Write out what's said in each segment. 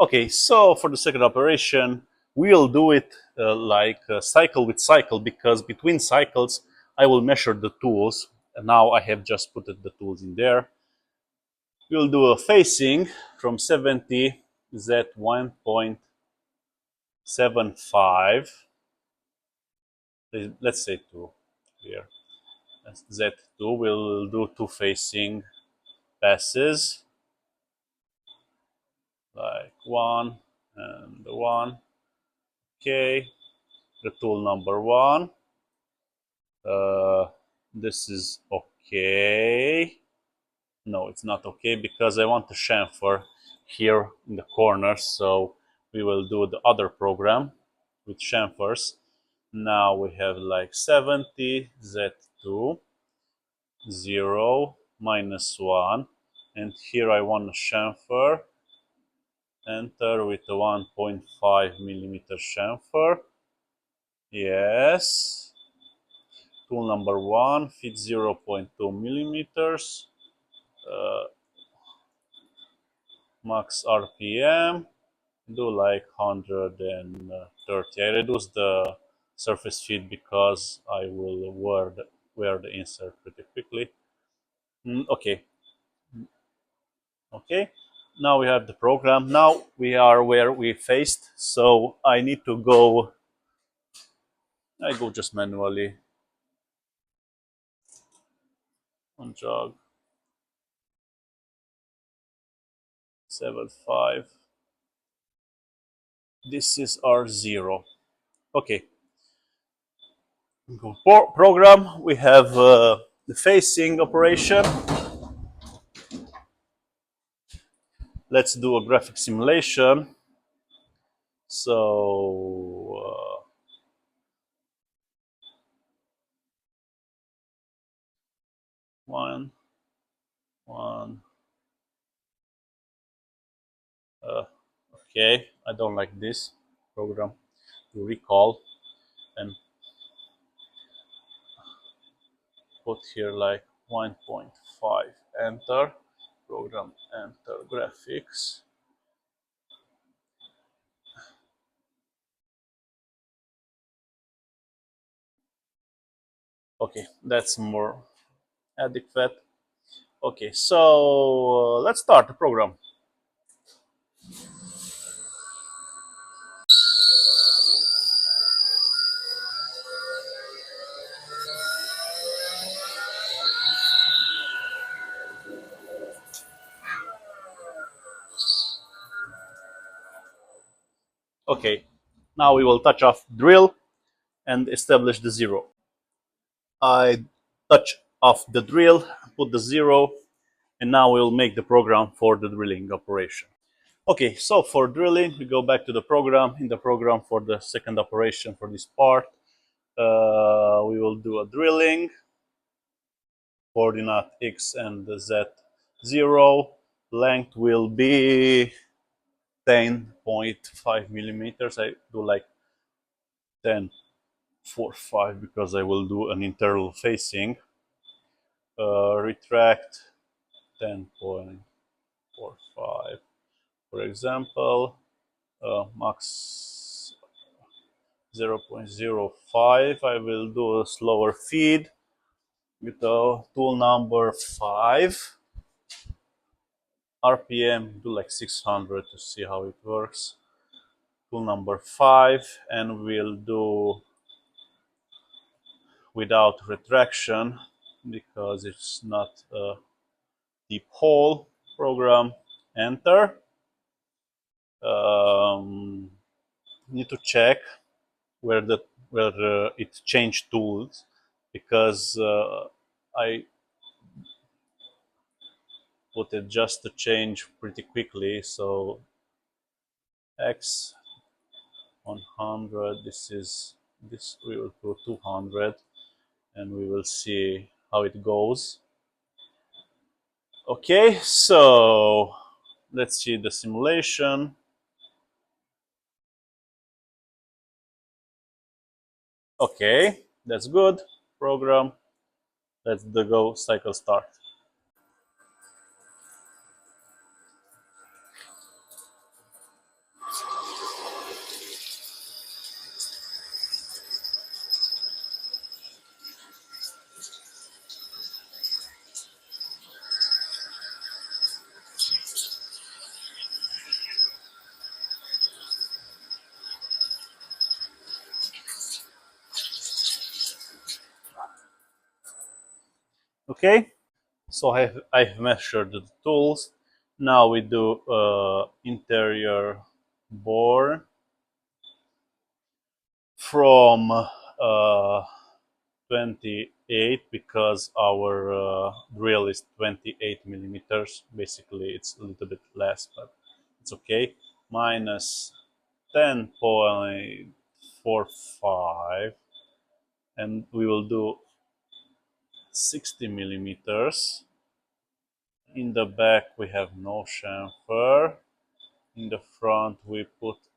Okay, so for the second operation, we'll do it like cycle with cycle, because between cycles I will measure the tools. And now I have just put the tools in there. We'll do a facing from 70 Z 1.75. Let's say 2 here. That's Z2. We'll do two facing passes, like 1 and 1. Okay, the tool number 1. This is okay. No, it's not okay, because I want to chamfer here in the corner, so we will do the other program with chamfers. Now we have like 70 Z2 0 -1, and here I want to chamfer. Enter with a 1.5 millimeter chamfer. Yes. Tool number 1 fits 0.2 millimeters. Max RPM. Do like 130. I reduce the surface feed because I will wear the insert pretty quickly. Okay. Okay. Now we have the program. Now we are where we faced. So I need to go. I go just manually on jog 7.5. This is R0. Okay. Go program. We have the facing operation. Let's do a graphic simulation. So one. Okay, I don't like this program. To recall and put here like 1.5. Enter. Program. Enter. Graphics. Okay, that's more adequate. Okay, so let's start the program. Okay, now we will touch off drill and establish the 0. I touch off the drill, put the 0, and now we'll make the program for the drilling operation. Okay, so for drilling, we go back to the program. In the program for the second operation for this part, we will do a drilling, coordinate X and Z 0. Length will be 10.5 millimeters. I do like 10.45 because I will do an internal facing. Retract 10.45, for example. Max 0.05. I will do a slower feed with the tool number 5. RPM, do like 600 to see how it works. Tool number 5, and we'll do without retraction because it's not a deep hole. Program. Enter. Need to check where it changed tools, because I put it just to change pretty quickly. So X 100. This we will put 200, and we will see how it goes. Okay, so let's see the simulation. Okay, that's good. Program. Let's go cycle start. Okay, so I've measured the tools. Now we do interior bore from 28 because our drill is 28 millimeters. Basically, it's a little bit less, but it's okay. Minus 10.45, and we will do 60 millimeters. In the back, we have no chamfer. In the front, we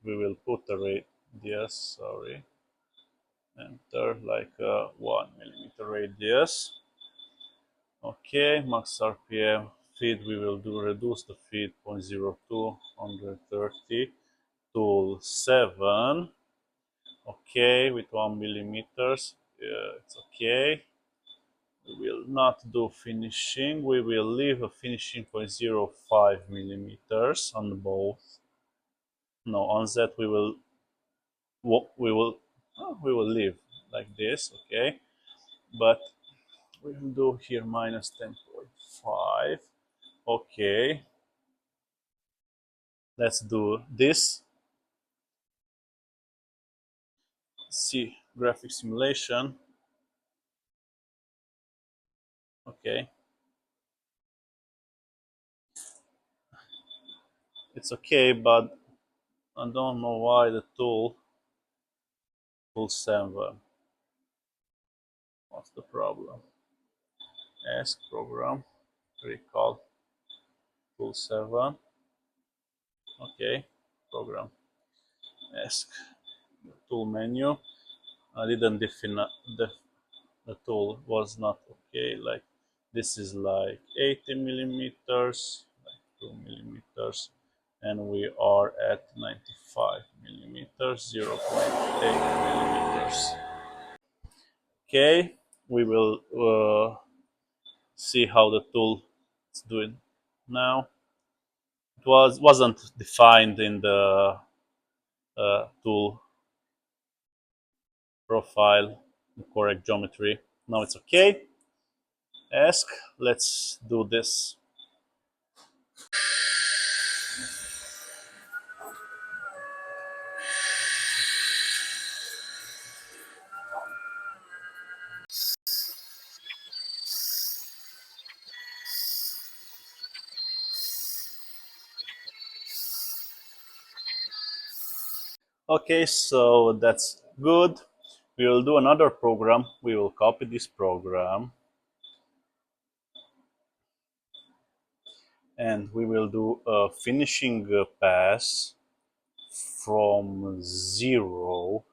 will put a radius. Sorry, enter like a 1 millimeter radius. Okay, max RPM feed we will do reduce the feed 0.02, 130, tool 7. Okay, with 1 millimeters, it's okay. We will not do finishing. We will leave a finishing 0.05 millimeters on both. No, on that we will we will leave like this. Okay, but we will do here minus 10.5. Okay, let's do this. See graphic simulation. Okay, it's okay, but I don't know why the tool 7. What's the problem? Ask program, recall tool 7. Okay, program, ask tool menu. I didn't define the tool was not okay. Like this is like 80 millimeters, like 2 millimeters, and we are at 95 millimeters, 0.8 millimeters. Okay, we will see how the tool is doing now. It wasn't defined in the tool profile, the correct geometry. Now it's okay. Ask. Let's do this. Okay, so that's good. We will do another program. We will copy this program and we will do a finishing pass from 0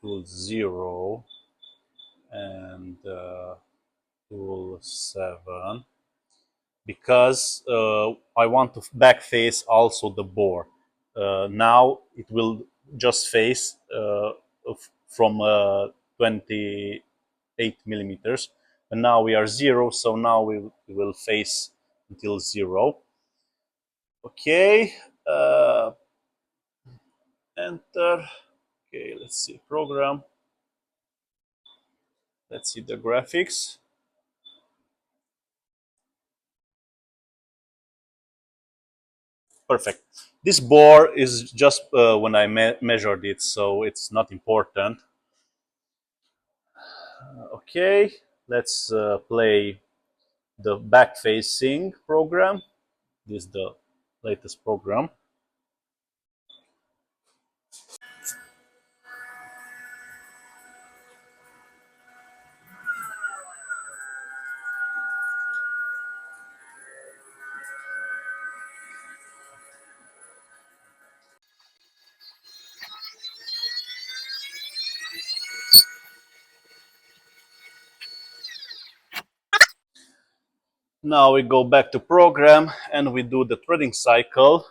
to 0 and tool 7 because I want to backface also the bore. Now it will just face from 28 millimeters, and now we are 0, so now we will face until 0. Okay, enter. Okay, let's see program. Let's see the graphics. Perfect. This bore is just when I measured it, so it's not important. Okay, let's play the back-facing program. This is the latest program. Now we go back to program and we do the threading cycle.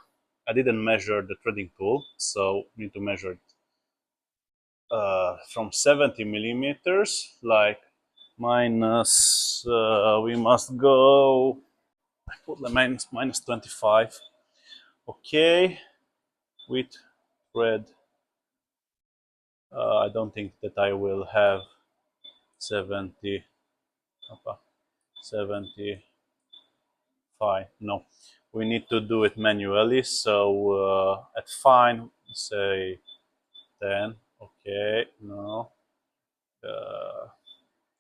I didn't measure the threading tool, so we need to measure it from 70 millimeters, like minus, we must go, I put the minus 25. Okay, with thread I don't think that I will have 70, 75. No, we need to do it manually. So at fine, say 10. Okay, no,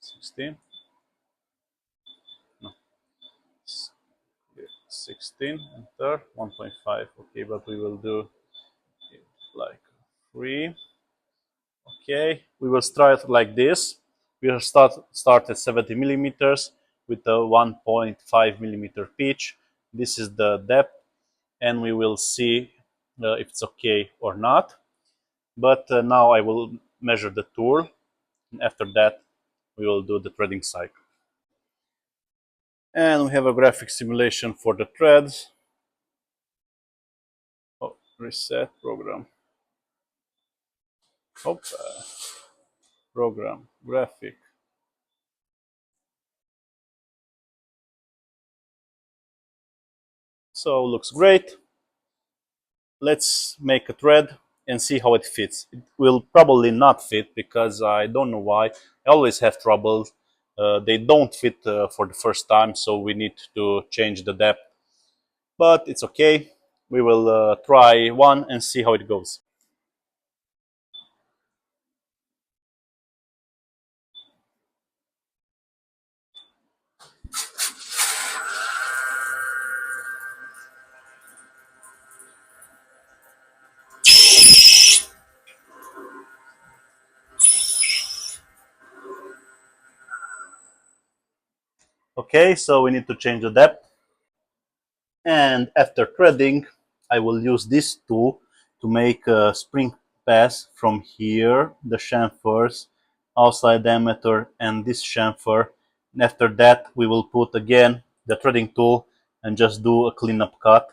16. No, 16. Enter 1.5. Okay, but we will do it like 3. Okay, we will start like this. We will start at 70 millimeters with a 1.5 millimeter pitch. This is the depth, and we will see if it's okay or not. But now I will measure the tool, and after that we will do the threading cycle. And we have a graphic simulation for the threads. Oh, reset program. Hop, program graphic. So looks great. Let's make a thread and see how it fits. It will probably not fit because I don't know why. I always have trouble. They don't fit for the first time, so we need to change the depth. But it's okay. We will try one and see how it goes. Okay, so we need to change the depth. And after threading, I will use this tool to make a spring pass from here, the chamfers, outside diameter, and this chamfer. And after that, we will put again the threading tool and just do a cleanup cut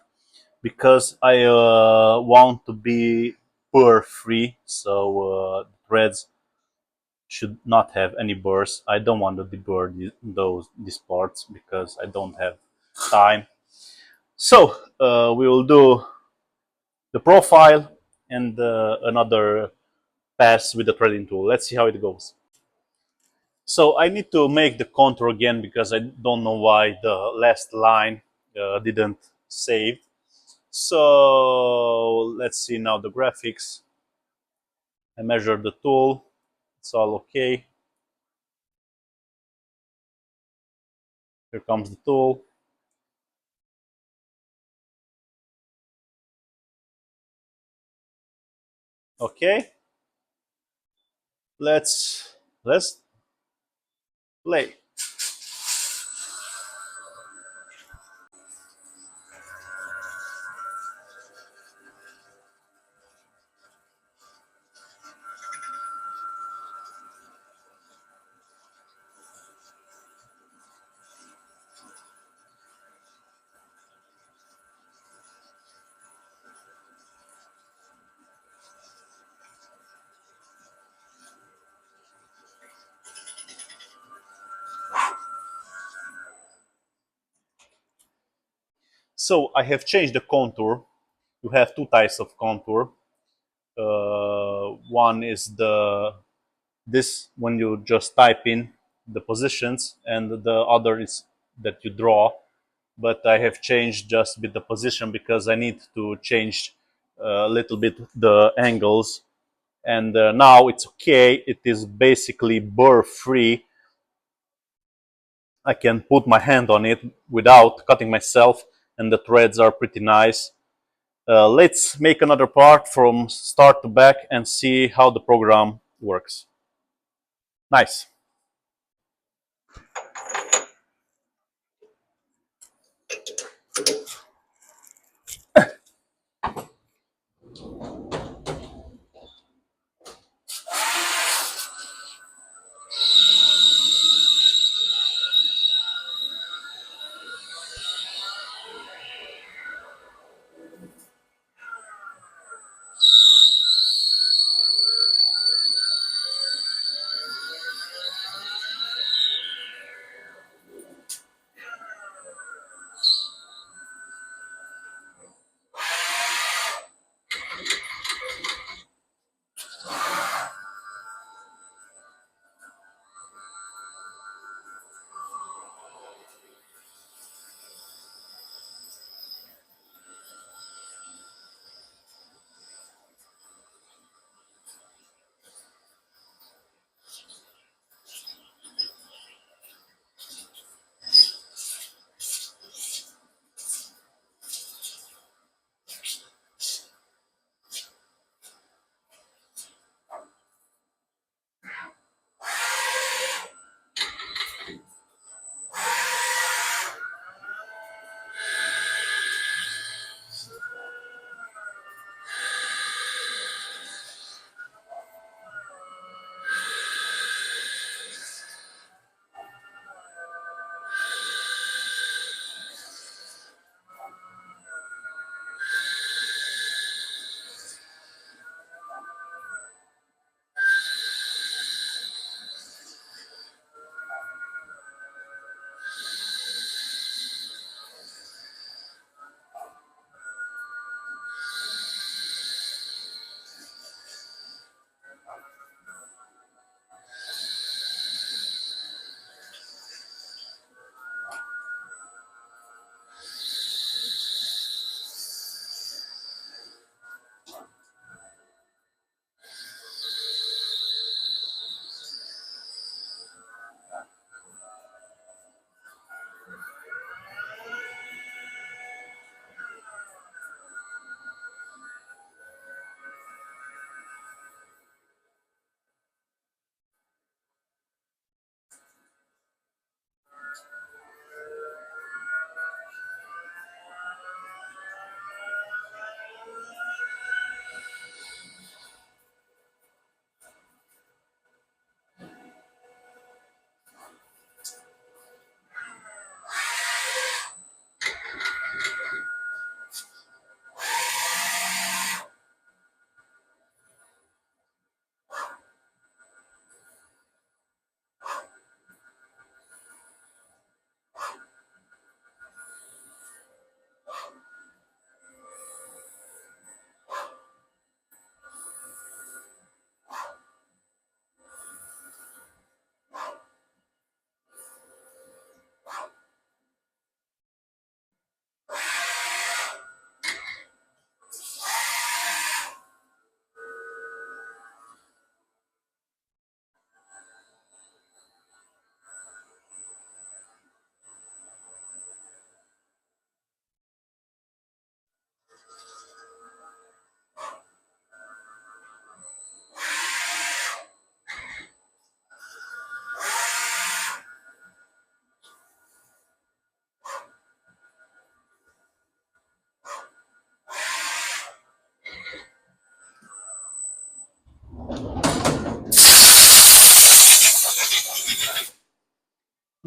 because I want to be burr free, so threads should not have any burrs. I don't want to deburr these parts because I don't have time. So we will do the profile and another pass with the threading tool. Let's see how it goes. So I need to make the contour again because I don't know why the last line didn't save. So let's see now the graphics. I measure the tool. It's all okay. Here comes the tool. Okay. Let's play. So I have changed the contour. You have two types of contour. One is the this when you just type in the positions, and the other is that you draw. But I have changed just with the position because I need to change a little bit the angles. And now it's okay. It is basically burr free. I can put my hand on it without cutting myself, and the threads are pretty nice. Let's make another part from start to back and see how the program works. Nice.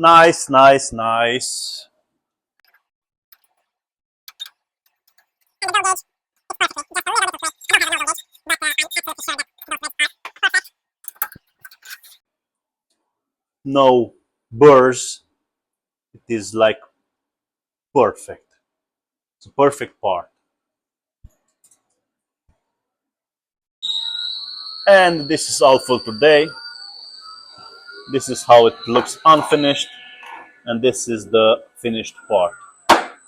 Nice, nice, nice. No burrs. It is like perfect. It's a perfect part. And this is all for today. This is how it looks unfinished, and this is the finished part.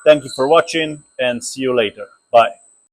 Thank you for watching, and see you later. Bye.